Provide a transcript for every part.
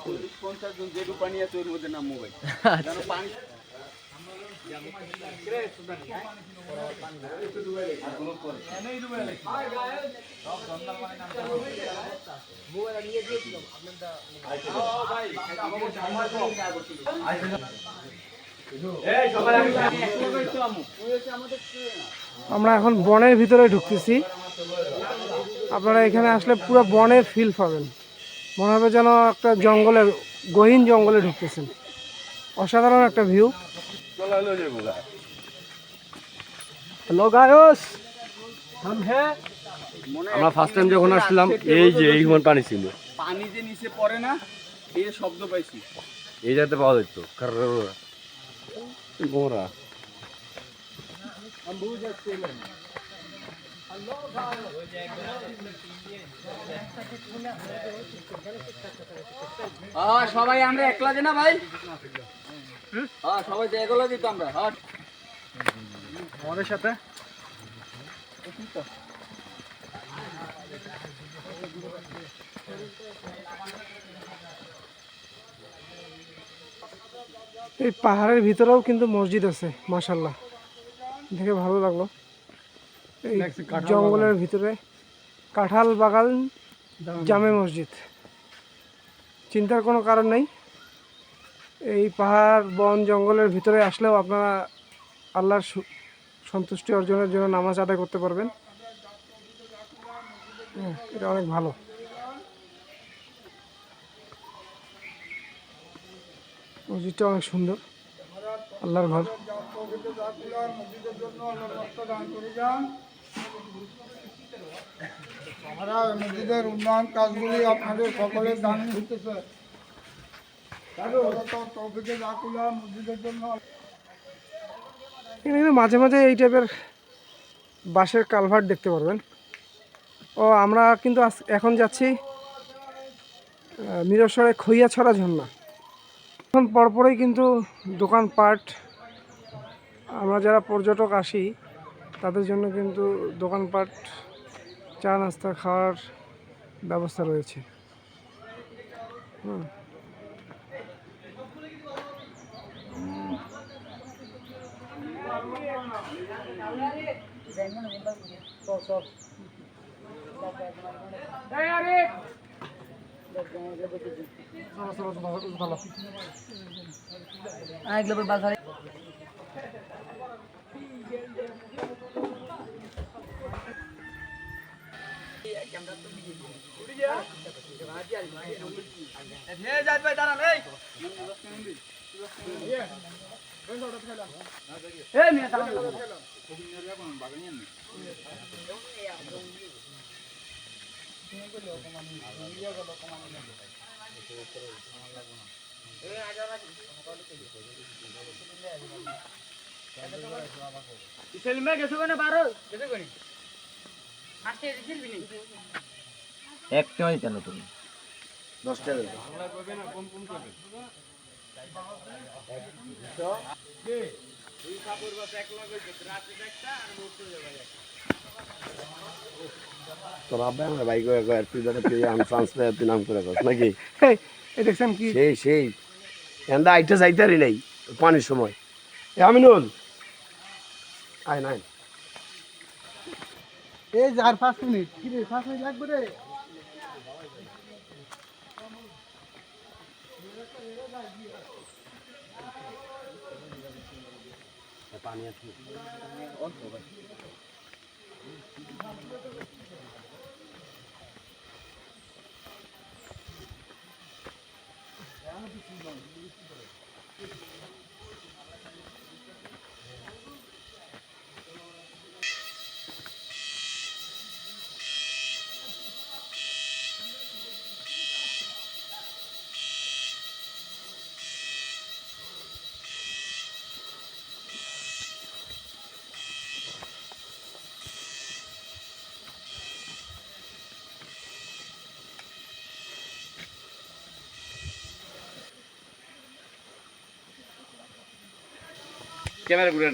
50 জন যেটু পানি আছে ওর মধ্যে নাম মোবাইল পানি আমরা এখন বনের ভিতরে ঢুকতেছি। আপনারা এখানে আসলে পুরো বনের ফিল পাবেন, মনে হবে যেন একটা জঙ্গলের গহীন জঙ্গলে ঢুকতেছেন। অসাধারণ একটা ভিউ। হ্যালো গায়স, আমরা ফার্স্ট টাইম যখন আসলাম এই যে এই সমান পানি ছিল, পানি যে নিচে পড়ে না এই শব্দ পাইছি, এই জায়গাতে পাওয়া যেত মোরা। সবাই আমরা একলা যে না ভাই, সবাই একলা দিত আমরা আমাদের সাথে। এই পাহাড়ের ভিতরেও কিন্তু মসজিদ আছে, মাশাআল্লাহ, দেখে ভালো লাগলো। এই জঙ্গলের ভিতরে কাঁঠাল বাগান জামে মসজিদ, চিন্তার কোনো কারণ নেই। এই পাহাড় বন জঙ্গলের ভিতরে আসলেও আপনারা আল্লাহর সন্তুষ্টি অর্জনের জন্য নামাজ আদায় করতে পারবেন। এটা অনেক ভালো। মসজিদটা অনেক সুন্দর, আল্লাহর ঘর। মসজিদের উন্নয়ন কাজগুলি আপনাদের সকলের দান হইতেছে। এখানে মাঝে মাঝে এই টাইপের বাঁশের কালভার্ট দেখতে পারবেন। ও আমরা কিন্তু এখন যাচ্ছি মিরসরাই খইয়াছড়া ঝর্ণা। এখন পরপরই কিন্তু দোকানপাট, আমরা যারা পর্যটক আসি তাদের জন্য কিন্তু দোকানপাট, চা নাস্তা খাওয়ার ব্যবস্থা রয়েছে। একটা কেন তুমি 10 টাকা তোর আব্বা আমার বাইক তুই ধরে তুই তুই নাম করে নাকি দেখছেন কি সেই সেই এন্দা আইটা যাইতারি নাই পানির সময়। আমিনুল আয় নাই এই যে আর 5 মিনিট, কি রে 5 মিনিট লাগবে রে। পানি আছে ক্যামেরা ঘুরে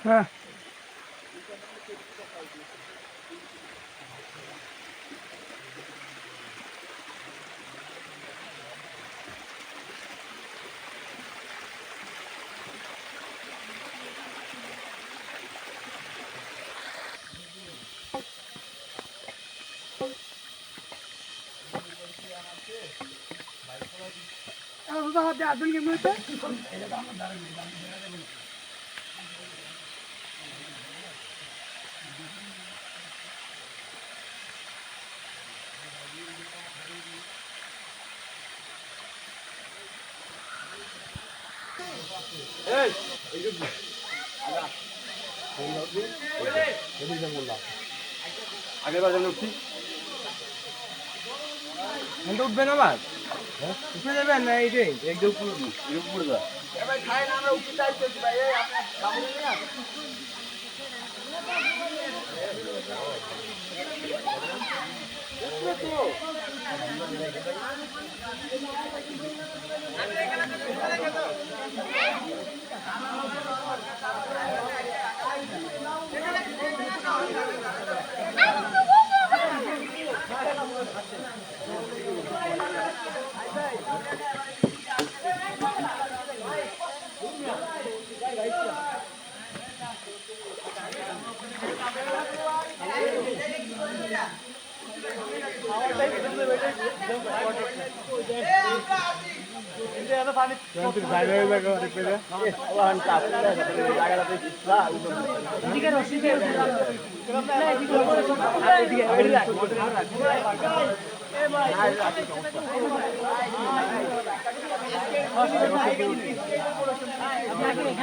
হ্যাঁ আগের বার যেন উঠছি উঠবেন আবার উঠে যাবেন না এইটাই একদম পুরো যা ভাই খাই না আমরা উঠতে চাইতেছি ভাই এই আপনার সামনে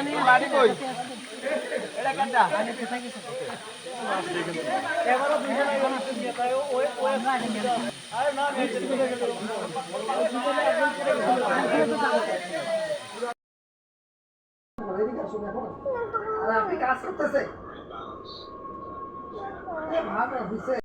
নিয়ে বাড়ি কই এটা কাটা এবারে দুইটা এখন আসছে তাই ওই আরে না আপনি কাজ করতেছে ভালো হয়েছে